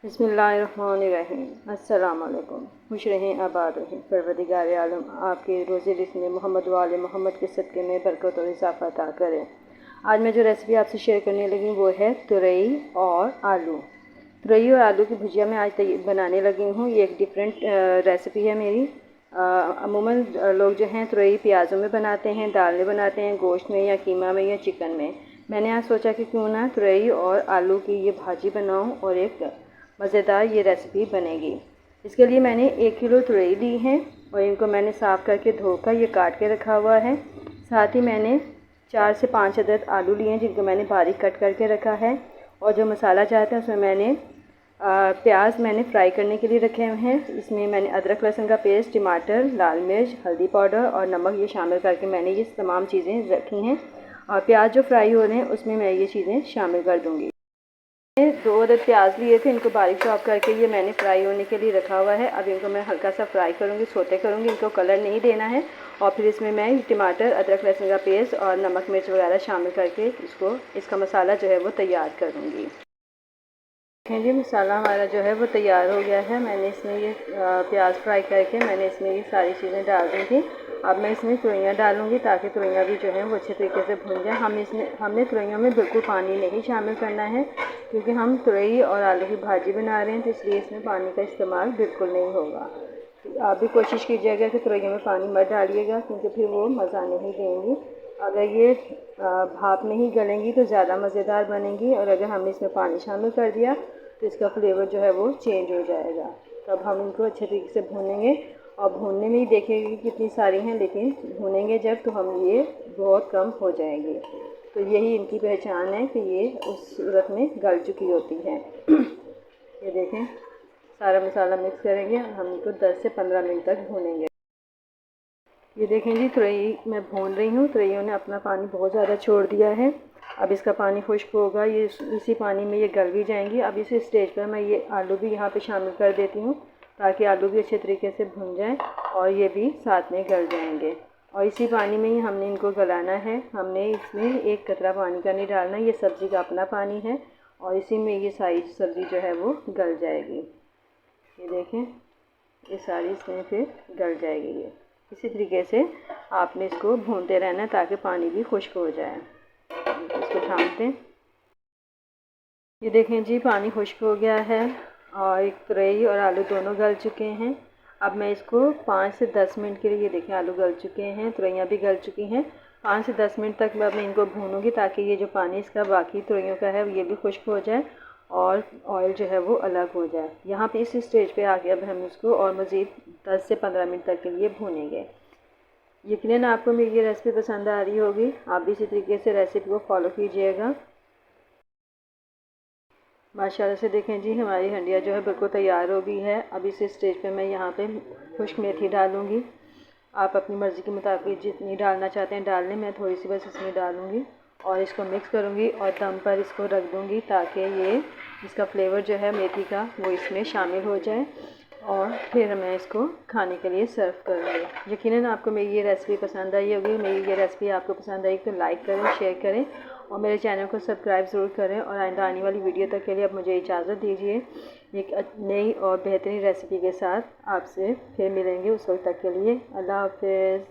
बिस्मिल्लाहिर्रहमानिर्रहीम। अस्सलाम वालेकुम। खुश रहें, आबाद रहें। परवरदिगार आलम आपके रोज़े रिज़्क़ में मोहम्मद वाले मोहम्मद के सदक़े में बरकत और इज़ाफ़ा अता करें। आज मैं जो रेसिपी आपसे शेयर करने लगी वो है तुरई और आलू। तुरई और आलू की भुजिया मैं आज बनाने लगी हूँ। ये एक डिफरेंट रेसिपी है मेरी। अमूमन लोग जो हैं तुरई प्याज़ों में बनाते हैं, दाल में बनाते हैं, गोश्त में या कीमा में या चिकन में। मैंने आज सोचा कि क्यों ना तुरई और आलू की ये भाजी बनाऊँ और एक मज़ेदार ये रेसिपी बनेगी। इसके लिए मैंने 1 किलो तुरई ली है और इनको मैंने साफ़ करके धोकर ये काट के रखा हुआ है। साथ ही मैंने 4 से 5 अदद आलू लिए हैं जिनको मैंने बारीक कट करके रखा है। और जो मसाला चाहते हैं उसमें मैंने प्याज मैंने फ्राई करने के लिए रखे हुए हैं। इसमें मैंने अदरक लहसुन का पेस्ट, टमाटर, लाल मिर्च, हल्दी पाउडर और नमक ये शामिल करके मैंने ये तमाम चीज़ें रखी हैं। और प्याज जो फ्राई हो रहे हैं उसमें मैं ये चीज़ें शामिल कर दूँगी। 2 अदद प्याज लिए थे, इनको बारीक चॉप करके ये मैंने फ्राई होने के लिए रखा हुआ है। अब इनको मैं हल्का सा फ्राई करूँगी, सोते करूँगी, इनको कलर नहीं देना है। और फिर इसमें मैं टमाटर, अदरक लहसुन का पेस्ट और नमक मिर्च वगैरह शामिल करके इसका मसाला जो है वो तैयार करूँगी। देखें जी, मसाला हमारा जो है वो तैयार हो गया है। मैंने इसमें ये प्याज फ्राई करके मैंने इसमें ये सारी चीज़ें डाल दी थी। अब मैं इसमें तुरैयाँ डालूँगी ताकि तुरैयाँ भी जो है वो अच्छे तरीके से भुन जाए। हमने तुरैयों में बिल्कुल पानी नहीं शामिल करना है क्योंकि हम तुरई और आलू की भाजी बना रहे हैं, तो इसलिए इसमें पानी का इस्तेमाल बिल्कुल नहीं होगा। आप भी कोशिश कीजिएगा कि तुरैयों में पानी मत डालिएगा क्योंकि फिर वो मज़ा नहीं देंगी। अगर ये भाप में ही गलेंगी तो ज़्यादा मज़ेदार बनेंगी और अगर हमने इसमें पानी शामिल कर दिया तो इसका फ्लेवर जो है वो चेंज हो जाएगा। तब हम इनको अच्छे तरीके से भूनेंगे और भूनने में ही देखेंगे कितनी सारी हैं, लेकिन भूनेंगे जब तो हम ये बहुत कम हो जाएंगी। तो यही इनकी पहचान है कि ये उस सूरत में गल चुकी होती हैं। ये देखें, सारा मसाला मिक्स करेंगे और हम इनको 10 से 15 मिनट तक भूनेंगे। ये देखें जी, तुरई मैं भून रही हूँ। तुरैयों ने अपना पानी बहुत ज़्यादा छोड़ दिया है। अब इसका पानी खुश्क होगा, ये इसी पानी में ये गल भी जाएंगी। अब इसी स्टेज पर मैं ये आलू भी यहाँ पे शामिल कर देती हूँ ताकि आलू भी अच्छे तरीके से भुन जाए और ये भी साथ में गल जाएंगे। और इसी पानी में ही हमने इनको गलाना है। हमने इसमें एक कतरा पानी का नहीं डालना, ये सब्ज़ी का अपना पानी है और इसी में ये सारी सब्ज़ी जो है वो गल जाएगी। ये देखें, ये सारी इसमें फिर गल जाएगी। ये इसी तरीके से आपने इसको भूनते रहना ताकि पानी भी खुश्क हो जाए। इसको ढाँप दें। ये देखें जी, पानी खुश्क हो गया है और एक तुरई और आलू दोनों गल चुके हैं। अब मैं इसको 5 से 10 मिनट के लिए, ये देखें आलू गल चुके हैं, तुरैयाँ भी गल चुकी हैं। 5 से 10 मिनट तक मैं इनको भूनूंगी ताकि ये जो पानी इसका बाकी तुरैयों का है ये भी खुश्क हो जाए और ऑयल जो है वो अलग हो जाए। यहाँ पे इस स्टेज पे आके अब हम इसको और मज़ीद 10 से 15 मिनट तक के लिए भूनेंगे। यकीनन आपको मेरी ये रेसिपी पसंद आ रही होगी। आप भी इसी तरीके से रेसिपी को फॉलो कीजिएगा। माशाल्लाह से देखें जी, हमारी हंडिया जो है बिल्कुल तैयार हो गई है। अब इस स्टेज पे मैं यहाँ पे खुश्क मेथी डालूँगी। आप अपनी मर्ज़ी के मुताबिक जितनी डालना चाहते हैं डाल लें। मैं थोड़ी सी बस इसमें डालूँगी और इसको मिक्स करूँगी और दम पर इसको रख दूँगी ताकि ये इसका फ्लेवर जो है मेथी का वो इसमें शामिल हो जाए और फिर मैं इसको खाने के लिए सर्व करूँगी। यकीनन आपको मेरी ये रेसिपी पसंद आई होगी। मेरी ये रेसिपी आपको पसंद आई तो लाइक करें, शेयर करें और मेरे चैनल को सब्सक्राइब ज़रूर करें। और आइंदा आने वाली वीडियो तक के लिए अब मुझे इजाज़त दीजिए। एक नई और बेहतरीन रेसिपी के साथ आपसे फिर मिलेंगे। उस वक्त तक के लिए अल्लाह हाफ़िज़।